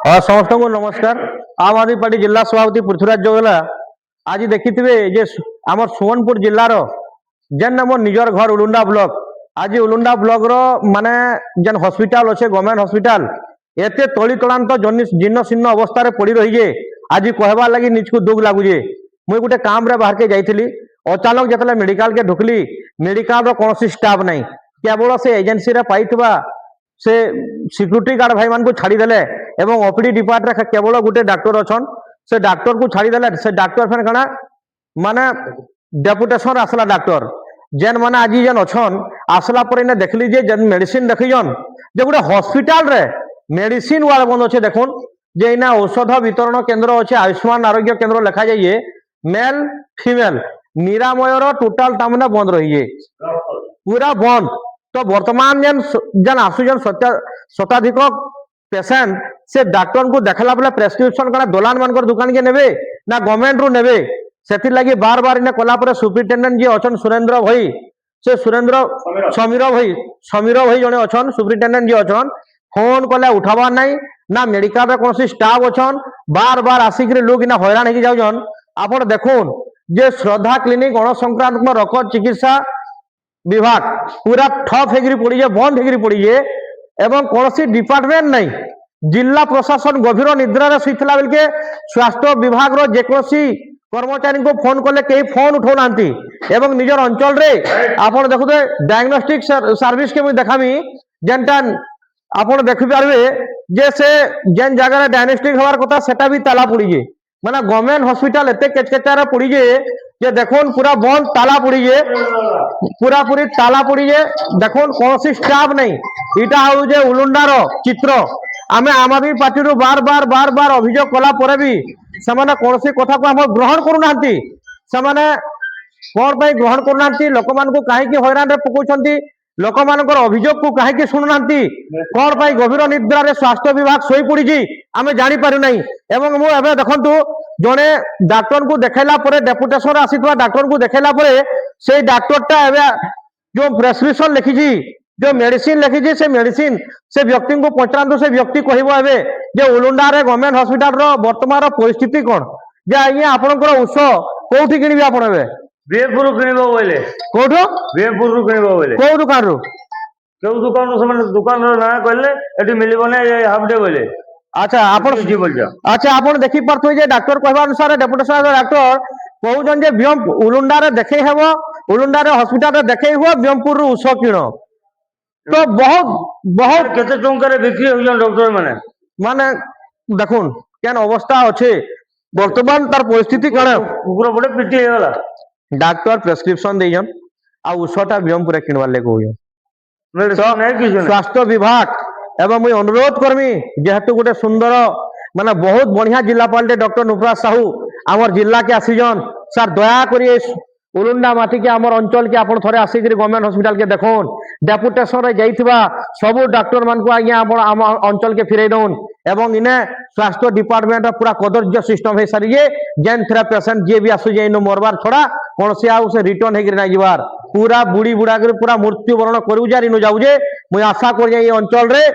समस्त को नमस्कार। आम आदमी पार्टी जिला सभापति पृथ्वीराज जोगला आज देखिए आम सुवर्णपुर जिलार जेन आम निजर घर उलुंडा ब्लॉक आज उलुंडा ब्लॉक रो माने जेन हॉस्पिटल अच्छे गवर्नमेंट हॉस्पिटल एते तली तलांत जीर्ण शीर्ण अवस्था पड़ी रही जे आज कहबार लगी निजको दुख लगुचे। मुई गोटे काम रे बाहर के जाइली अचानक जिते मेडिकल के ढुकली मेडिकल कौन स्टाफ नहीं केवल से एजेंसी रे पाइथबा से सिक्यूरीटी गार्ड भाई मान को छाड़ीदेले एवं ओपीडी डिपार्टमेंट केवल गोटे डाक्टर अच्छन से डाक्टर को छाड़ीदेले से डाक्टर फेन कणा माने डेपुटेशन आसला डाक्टर जेन माने आज जेन अच्छन आसला पर इने देखली जे जेन मेडिसिन देखिजन जे गोटे हॉस्पिटल रे मेडिसिन वाला बंद अच्छे देखुन जे इना औषध वितरण केंद्र अच्छे आयुष्मान आरोग्य केंद्र लिखा जाइए मेल फीमेल निरामयर टोटाल तामने बंद रही पूरा बंद। तो वर्तमान जेन जेन आसुजन शताधिक पेसेंट से डाक्टर को देखला बेले प्रेस्क्रिप्शन कना दलान मानकर दुकान के नेबे ना गवर्नमेंट रू नेबे सेति लगी बार बार इने कला पर सुपरिटेंडेंट जी अछन सुरेंद्र भाई से सुरेंद्र समीर भाई जने अछन सुपरिटेंडेंट जी अछन फोन कले उठाबार नहीं ना मेडिकल रे कोनसी स्टाफ अछन बार बार आसिक लोग इना हैरान हेकि जाउजन। आपण देखुन जे श्रद्धा क्लिनिक अणसंक्रांत रक्त चिकित्सा विभाग पूरा ठप हेगिरी पड़ी है बंद हेगिरी पड़ी है एवं कौन सी डिपार्टमेंट नहीं जिला प्रशासन गभीर निद्रा रे सुइतला बेल के स्वास्थ्य विभाग रो जेकोसी कर्मचारी को फोन कले कहीं फोन उठौ नांती एवं निजर अंचल रे आपण देखुते डायग्नोस्टिक सर्विस के मुई देखामी जेनटा आपण देखि पारबे जे से जेन जगह रे डायग्नोस्टिक होवार कथा सेटा भी ताला पड़ी जे माने गवर्नमेंट हॉस्पिटल एते केचकेचारा पड़ी जे देखुन पूरा बंद ताला पड़ी जे पूरा पूरी ताला पड़ी जे देखुन कौन सी स्टाफ नहीं इटा हौ जे उलुंडार चित्र आमे आम आदमी पार्टी रू बार बार बार बार अभियोग कला परे भी समाने कौन सी कथा को हम ग्रहण करू नांती समाने कोन पई ग्रहण करू नांती लोक मान को काहे की हैरान रे पकोचंती लोक मानकर अभियोग को काहे की सुनु नांती कोन पई गभीर निद्रा रे स्वास्थ्य विभाग सोई पड़ी जी आमे जानि पारु नहीं एवं मु एबे देखंतु जने डॉक्टर को देखैला परे डेपुटेशन आसीतवा डॉक्टर को देखैला परे से डॉक्टरटा एबे जो प्रेस्क्रिप्शन लिखी जी जो मेडिसिन लिखी जी से मेडिसिन से व्यक्ति को पचारतु से व्यक्ति कहबो एबे जे उलुंडा रे गवर्नमेंट हॉस्पिटल रो वर्तमान परिस्थिति कोन जे आज्ञा आपनकर औष कोठी किनिबे आपण एबे बीएमपुर किनिबो बोले कोठो बीएमपुर किनिबो बोले को दुकान रो केउ दुकान रो समान दुकान रो ना कहले एटी मिलिबो ने हाफ डे बोले। अच्छा आपण जी बोल जा अच्छा आपण देखि परथु जे डॉक्टर कहबा अनुसार डेपुटेशन डॉक्टर कहउजन जे बियम उलुंडा रे देखै हेबो उलुंडा रे हॉस्पिटल रे देखै हुआ बियमपुर रो उस किनो तो बहुत बहुत केते टंका रे बिक्री होजन डॉक्टर माने माने देखुन केन अवस्था अछि वर्तमान तार परिस्थिति कण कुकुर बड़े पिटी हेगला डॉक्टर प्रेस्क्रिप्शन देजन आ उषटा बियमपुर किनवार ले कहउजन मेडिसिन नहीं किछ स्वास्थ्य विभाग एवं मुझे अनुरोध करमी जेहेतु गोटे सुंदर माने बहुत बढ़िया जिलापाल डॉक्टर नुपुराज साहू आमर जिला के आसीजन सर दया करी उलुंडा माटी के आमर अंचल के आपण थरे आसिक गवर्नमेंट हॉस्पिटल के देखुन डेपुटेशन रे जाइथिबा सबु डॉक्टर मान को आज्ञा आम अंचल के फिरई दउन एवं इने स्वास्थ्य डिपार्टमेंट पूरा कदर्य सिस्टम है सारी जेन थेरा पेशेंट जे भी आसु जे मरबार छड़ा कौन से आउ से रिटर्न हेगिर ना जिबार पूरा बुड़ी बुड़ा कर पूरा मृत्युवरण करू जा इनु जाऊ जे मुई आशा कर जे अंचल रे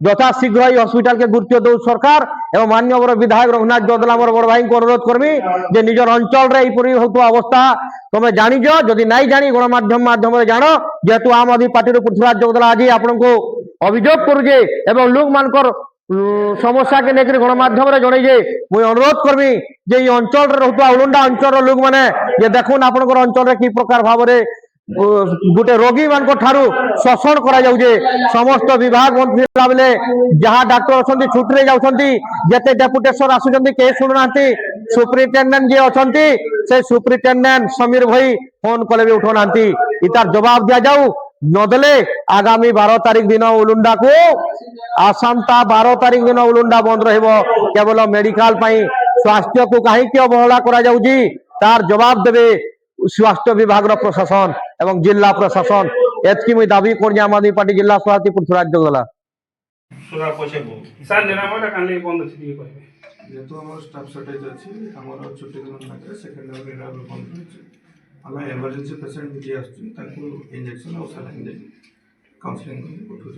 यथा शीघ्र ये हॉस्पिटल के गुरुत्व दौ सरकार एवं माननीय विधायक रघुनाथ जोदला मोर बड़ भाई को अनुरोध करमी जे निजर अंचल रे इपरि होतो अवस्था तुम जानी जो जदि नहीं जानी गणमाध्यम माध्यम जान जेहेतु आम आदमी पार्टी पृथ्वीराज जोगला आज आपण को अभियोग करुजे एवं लोक मानकर समस्या के लेकर गणमाध्यम रे जणै जे मुई अनुरोध करमी जे ई अंचल रे रहतो उलुंडा अंचल लोक माने ये देखुन आपनकर अंचल रे की प्रकार भाव रे गोटे रोगी मान ठारू शोषण करा जाउजे समस्त विभाग मंत्री बेले जहाँ डाक्टर अच्छा छुट्टी जाउछंती जेते डेपुटेशन आसुचंती के सुनुनांती सुपरिटेंडेंट जे अछंती से सुपरिटेंडेंट समीर भाई फोन कले भी उठौनांती इतार जवाब दिया जाऊ नदेले आगामी 12 तारीख दिन उलुंडा को आसंता 12 तारीख दिन उलुंडा बंद रहिबो केवल मेडिकल पई स्वास्थ्य को काहे की अवहेला करा जाउजी तार जवाब देबे स्वास्थ्य विभाग प्रशासन एवं जिला प्रशासन एतकी मुई दाबी कर आम आदमी पार्टी जिला सभापति पृथ्वीराज जोगला सुरा पछे सर निरामय काली बंद अछि दिए कहबे जेतु हमर स्टाफ शॉर्टेज अछि हमर छुट्टी दिन लागे सेकेंड लेवल निरामय बंद अछि हमें इमरजेंसी पेशेंट भी आछि ताकू इंजेक्शन और सलाइन दे काउंसलिंग को उठो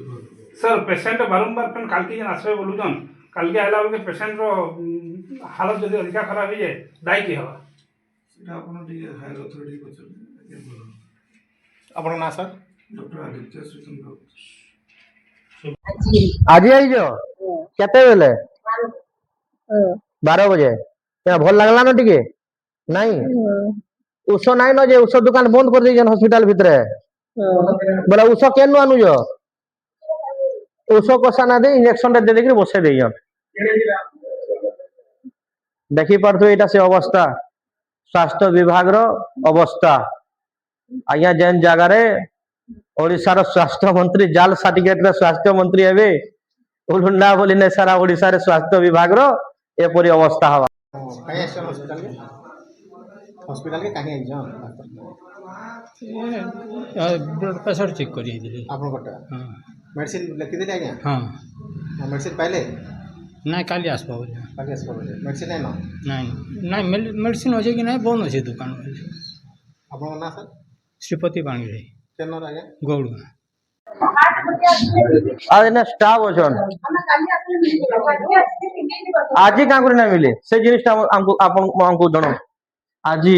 सर पेशेंट बारंबार पेन काल के आसबे बोलुजन কালকে আইলা বেলকে পেসেন্টর হালত যদি ଅଧିକା ଖରାପ ହେଇଯାଏ ଦାୟୀ କିଏ ହେବା? সেটা আপনার টিকে হায়ার অথরিটি পচারবে আগে বলুন। আপনার না স্যার? ডক্টর আদিত্য সুচন রাউত। আজি আইছ কেতে বেলে 12 বজে ভাল লাগলা না টিকে নাই ওষ নাই ন যে ওষ দোকান বন্ধ করে দিয়েছেন হসপিটাল ভিতরে বলে ওষ কেন আনুছ ওষ কষা না দিয়ে ইঞ্জেকশন টা দিয়ে বসে দিয়েছেন দেখি পারথ এটা সে অবস্থা স্বাস্থ্য বিভাগর অবস্থা আজ্ঞা যেন জায়গায় ওড়িশার স্বাস্থ্য মন্ত্রী জাল সার্টিফিকেট রে স্বাস্থ্য মন্ত্রী হেবে উলুন্ডা বলি না সারা ওড়িশার স্বাস্থ্য বিভাগর এপরি অবস্থা হওয়া कहीं आइछन हॉस्पिटल के? हॉस्पिटल के कहीं आइछन डॉक्टर? ब्लड प्रेशर चेक करी आपन कोटा हाँ मेडिसिन लिखि देले आज्ञा? हाँ मेडिसिन पाइले? ना काली आसपा बोले काली आसपा बोले मेडिसिन है ना? नहीं नहीं मेडिसिन अच्छे कि नहीं बंद अच्छे दुकान बोले आपन ना सर? श्रीपति पाणी रे केन आज्ञा? गौड़ আর এনে স্টাফ অছন আজি কাঁ করে না মিলে সেই জিনিসটা আমকু আপন আমকু জনাও আজি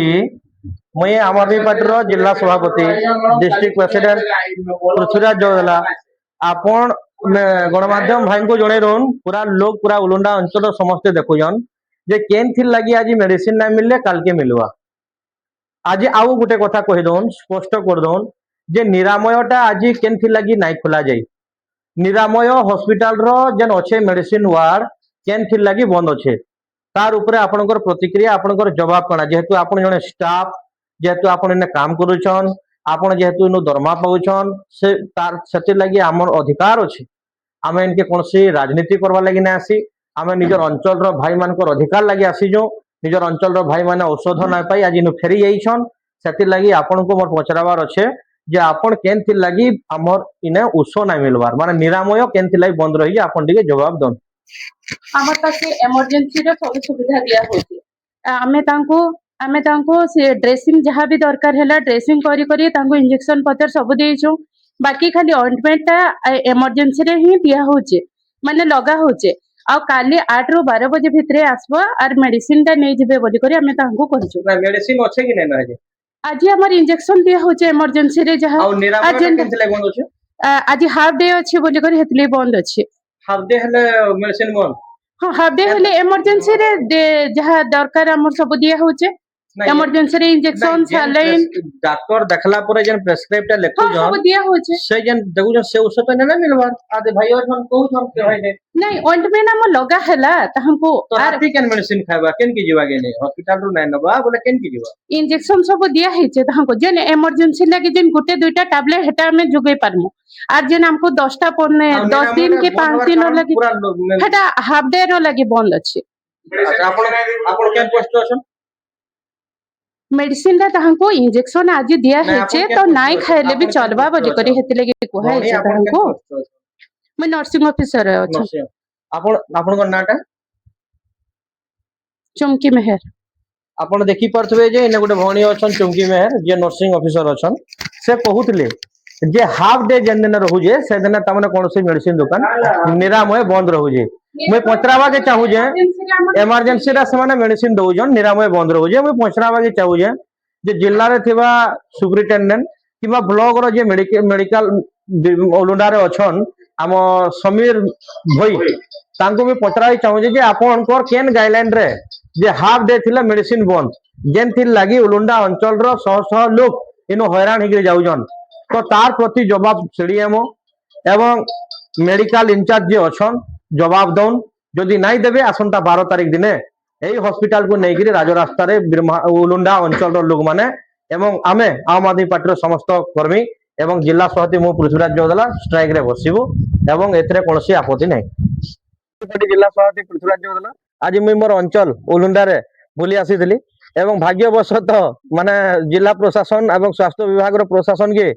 মই আম আদমি পার্টির জিলা সভাপতি ডিস্ট্রিক্ট প্রেসিডেন্ট পৃথ্বীরাজ জগদেলা আপন গণমাধ্যম ভাইଙ୍କୁ জଣାଇ দଉন পুরা লোক পুরা উলুন্ডা অঞ্চল সমস্তে দেখুছন যে কেন থির লাগি আজি মেডিসিন না মিললে কালকে মিলবা আজি আউ গোটে কথা কহি দଉন স্পষ্ট করে দଉন যে নিরাময়টা আজি কেন থির লাগি নাই খোলা যাই নিরাময় হসপিটাল র যেন অছে মেডিসিন ওয়ার্ড কেন থির লাগি বন্ধ অছে তার উপরে আপনার প্রতিক্রিয়া আপনার জবাব কଣା যেহেতু আপন জনে স্টাফ যেহেতু আপন এনে কাম করুছন আপন যেহেতু ইনু দরমা পাউছন সে তার সেতি লাগি আমার অধিকার আছে আমি এনকে কোনসি রাজনীতি করবা লাগি না আসি আমি নিজের অঞ্চল র ভাই মানকর অধিকার লাগি আসিছু নিজের অঞ্চল র ভাই মানে ঔষধ না পাই আজ ইনু ফেরি যাইছন সেতি লাগি আপনাকে মোর পচরাবার আছে যে আপন কেন থির লাগি আমার ইনে ওষ না মিলবার মানে নিরাময় কেন থির লাগি বন্ধ রহি আপন টিকে জবাব দন আমার কাছে এমর্জেন্সি র সব সুবিধা দিয়া হচ্ছে ଆମେ ତାଙ୍କୁ ସେ ଡ୍ରେସିଂ ଯାହା ବି ଦରକାର ହେଲା ଡ୍ରେସିଂ କରି କରି ତାଙ୍କୁ ଇଞ୍ଜେକ୍ସନ ପତ୍ର ସବୁ ଦେଇଛୁ ବାକି ଖାଲି ଅଏଣ୍ଟମେଣ୍ଟ ଟା ଏମର୍ଜେନ୍ସିରେ ହିଁ ଦିଆ ହଉଛି ମାନେ ଲଗା ହଉଛି ଆଉ କାଲି 8 ରୁ 12 ବଜେ ଭିତରେ ଆସିବ ଆର ମେଡିସିନ ଟା ନେଇଯିବେ ବୋଲି କରି ଆମେ ତାଙ୍କୁ କହିଛୁ না মেডিসিন আছে কি না আজ ଆଜି ଆମର ଇଞ୍ଜେକ୍ସନ ଦିଆ ହଉଛି ଏମର୍ଜେନ୍ସିରେ ଯାହା ଆଉ ନିରାମୟ କେନ থির লাগি বন্ধ আছে ଆଜି ହାଫ ଡେ ଅଛି ବୋଲି କରି ହେତଲି ବନ୍ଦ ଅଛି হাফ ডে হলে মেডিসিন বন্ধ ହଁ ହାଫ ଡେ ହେଲେ ଏମର୍ଜେନ୍ସିରେ ଯାହା ଦରକାର ଆମର ସବୁ ଦିଆ ହଉଛି এমার্জেন্সি ইনজেকশন স্যালাইন ডাক্তার দেখলা পরে যেন প্রেসক্রাইবটা হ্যাঁ লেখুছন সব দিয়া হচ্ছে সেই যেন দেখুছন সে ঔষধ না না মিলবার আদে ভাই অছন কহুছন কে ভাই দে নাই অয়েন্টমেন্ট আম লগা হেলা তাহাଙ୍କୁ তো রাতি কেন মেডিসিন খাইবা কেন কি ଯିବା গেনে হসপিটাল রু নাই নবা বলে কেন কি ଯିବା ইনজেকশন সব দিয়া হইছে তাহাଙ୍କୁ যেন এমার্জেন্সি লাগি যেন গুটে দুইটা ট্যাবলেট হেটা আমি যোগাই পারমু আর যেন আমকো 10টা পনে 10 দিন के 5 दिन লাগি হেটা হাফ ডে র লাগি বন্ধ আছে আপন আপন কেন পোস্ট অছন মেডিসিন টা তাহাଙ୍କୁ ইনজেকশন আজি দিয়া হইছে তো নাই খাইলে বি চলবা বলি করি হেতে লাগি কুহা হইছে তাহাଙ୍କୁ মই নার্সিং অফিসার আছে আপন আপনকৰ নাটা চুমকি মেহের ଆପଣ ଦେଖି ପାରୁଥିବେ ଯେ ଏନେ ଗୋଟେ ଭଉଣୀ ଅଛନ୍ ଚୁମକି ମେହେର ଯିଏ ନର୍ସିଂ ଅଫିସର ଅଛନ୍ ସେ କହୁଥିଲେ ଯେ ହାଫ ଡେ ଯେନ୍ ଦିନ ରହୁଛେ ସେଦିନ ତାମାନେ କୌଣସି ମେଡିସିନ ଦୋକାନ ନିରାମୟ ବନ୍ଦ ରହୁଛେ ମୁଇଁ ପଚରାବାକେ ଚାହୁଁଛେ ଏମର୍ଜେନ୍ସିରେ ସେମାନେ ମେଡିସିନ ଦଉଛନ୍ ନିରାମୟ ବନ୍ଦ ରହୁଛେ ମୁଇଁ ପଚରାବାକେ ଚାହୁଁଛେ ଯେ ଜିଲ୍ଲାରେ ଥିବା ସୁପରିଟେଣ୍ଡେଣ୍ଟ କିମ୍ବା ବ୍ଲକର ଯେ ମେଡିକାଲ ଓଲୁଣ୍ଡାରେ ଅଛନ୍ ଆମ ସମୀର ଭୋଇ ତାଙ୍କୁ ବି ପଚରାଇ ଚାହୁଁଛେ ଯେ ଆପଣଙ୍କର କେନ୍ ଗାଇଡଲାଇନ ରେ যে হাফ ডে থিলা মেডিসিন বন্ধ যেন থির লাগি উলুন্ডা অঞ্চলর শহ শহ লোক ইনো হয়রান হইকি যাউছন তো তার প্রতি জবাব সিডিএমও এবং মেডিকাল ইনচার্জ যে অছন জবাব দউন যদি নাই দেবে আসন্তা 12 তারিখ দিনে এই হসপিটাল কো নেইকি রাজরাস্তারে উলুন্ডা অঞ্চলর লোক মানে এবং আমি আম আদমি পার্টির সমস্ত কর্মী এবং জেলা সভাপতি মু পৃথ্বীরাজ জগদেলা স্ট্রাইক রে বসিবু এবং এথরে কোনসি আপত্তি নাই জেলা সভাপতি পৃথ্বীরাজ জগদেলা आज मुई मोर अंचल उलुंडारे बुली आसीथिली एवं भाग्यवशतः माने जिला प्रशासन एवं स्वास्थ्य विभाग रो प्रशासन के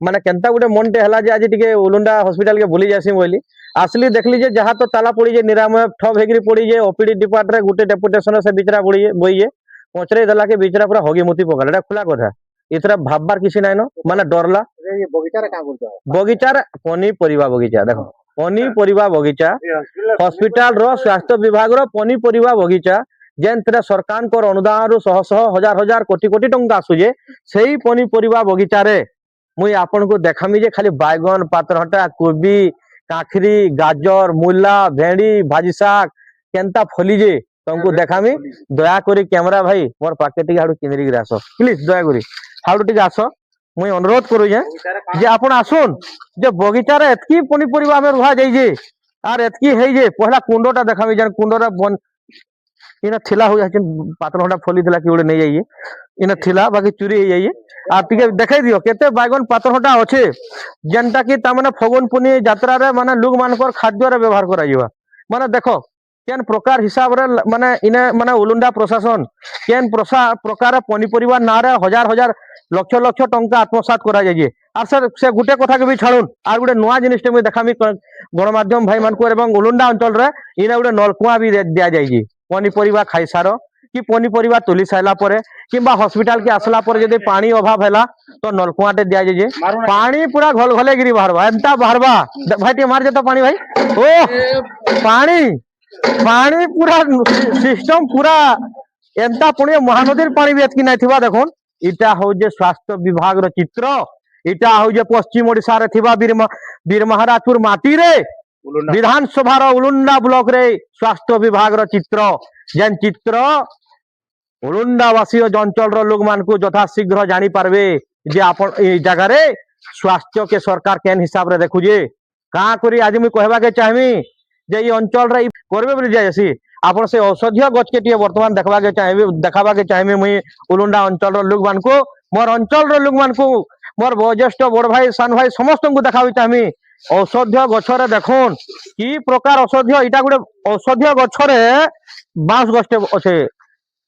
माने केनता गुटे मनटे हला जे आज टिके उलुंडा हॉस्पिटल के बुली जासी बोली आसली देखली जे जहा तो ताला पड़ी जे निरामय ठप हेगरी पड़ी जे ओपीडी डिपार्ट रे गुटे डेपुटेशन से बिचरा पड़ी बोई जे पचरे दला के बिचरा पूरा होगी मुती पकड़ एटा खुला कथा इतरा भाबबार किसी नाइनो माने डरला ये बगीचा रे का बोलतो बगीचार पनी परिबा बगीचा देखो ପନିପରିବା ବଗିଚା ହସ୍ପିଟାଲ ର ସ୍ୱାସ୍ଥ୍ୟ ବିଭାଗ ର ପନିପରିବା ବଗିଚା ଯେନ୍ଥିରେ ସରକାରଙ୍କର ଅନୁଦାନରୁ ଶହ ଶହ ହଜାର ହଜାର କୋଟି କୋଟି ଟଙ୍କା ଆସୁଛେ ସେଇ ପନିପରିବା ବଗିଚାରେ ମୁଇଁ ଆପଣଙ୍କୁ ଦେखाମି ଯେ ଖାଲି ବାଇଗଣ ପାତରଘଣ୍ଟା କୋବି କାଖରି ଗାଜର ମୂଲା ଭେଣ୍ଡି ଭାଜି ଶାଗ କେନ୍ତା ଫଲିजे तुमको देखामी दया करी कैमरा भाई मोर पाके टिके हाडू किंदरी आस प्लीज दया करी हाडू टिके आस मुई अनुरोध करूजे जे आपण आसुन जे बगीचार एतकी पनीपरिबा हमें रुहा जाइजे आर एतकी हेइ जे पहला कुंडोटा देखामी जन कुंडोरा बन इना थिला हो जाचे पातरघंटा फली थिला कि ओडे नै जाइए इना थिला बाकी चुरी हे जाइए आ टिके देखाई दियो केते बैगन पातरघंटा अच्छे जेनटा कि ता माने फगुन पुनी यात्रा रे माने लोग मानकर खाद्य रे व्यवहार कराइबा माने देखो केन प्रकार हिसाब रे माने इने माने उलुंडा प्रशासन केन प्रकार पनीपरिबा ना रे हजार हजार लक्ष लक्ष टंका आत्मसात करा जाइए आर सर से गुटे कथा के भी छाड़ुन आर गुटे नुआ जिनिसटे मुई देखामी गणमाध्यम भाई मानकर एवं उलुंडा अंचल रे इने गुटे नलकुआ भी दिया जाइए पनीपरिबा खाई सार कि पनीपरिबा तुली साइला परे किंबा हॉस्पिटल के आसला पर जदि पानी अभाव हैला तो नलकुआटे दिया जाइए पानी पूरा घोल घोले गिरी बाहरबा एंता बाहरबा भाई टे मार जेतो पानी भाई ओ पानी पानी पूरा सिस्टम पूरा एंता पुणे महानदीर पानी भी एतकी नहीं थिबा देखुन इटा हो जे स्वास्थ्य विभाग रो चित्र इटा हो जे पश्चिम ओडिसा रे थिबा बीरमहाराजपुर माटी रे विधानसभा रो उलुंडा ब्लॉक रे स्वास्थ्य विभाग रो चित्र जेन चित्र उलुंडावासी अंचल रो लोग मान को यथा शीघ्र जानी पारबे जे आपण ए जगह रे स्वास्थ्य के सरकार केन हिसाब रे देखुजे का करी आज मुई कहबा के चाहमी जे ई अंचल रे करबे बोली जायसी आपण से औषधीय गछ के टिए वर्तमान देखाबा के चाहमी मुई उलुंडा अंचल रो लोग मान को मोर अंचल रो लोग मान को मोर वयोज्येष्ठ बड़ भाई सान भाई समस्त को देखाबी चाहमी औषधीय गछरे देखुन की प्रकार औषधीय इटा गुटे औषधीय गछरे बांस गछटे अच्छे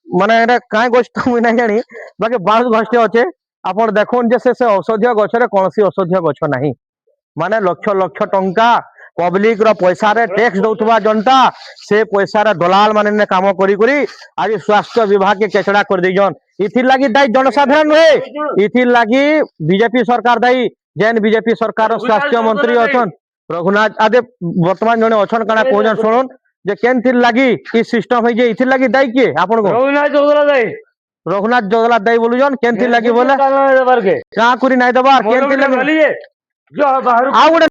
माने एटा काई गछ तो मुई नै जानी बाकी बांस गछटे अच्छे आपण देखुन जे से औषधीय गछरे कोनसी औषधीय गछ नाही माने लक्ष लक्ष टंका पब्लिक रो पैसा रे टैक्स दउतबा जनता से पैसा रे दलाल माने ने काम करी करी आज स्वास्थ्य विभाग के केचड़ा कर दैजन इथि लागि दाई जनसाधारण रे इथि लागि बीजेपी सरकार दाई जेन बीजेपी सरकार स्वास्थ्य मंत्री अछन रघुनाथ आदे वर्तमान जने अछन काना कोजन सुनुन जे केन थिर लागि ई सिस्टम है जे इथि लागि दाई के आपन को रघुनाथ जोगला दाई बोलुजन केन थिर लागि बोले का करी नाइ दबार केन थिर लागि आ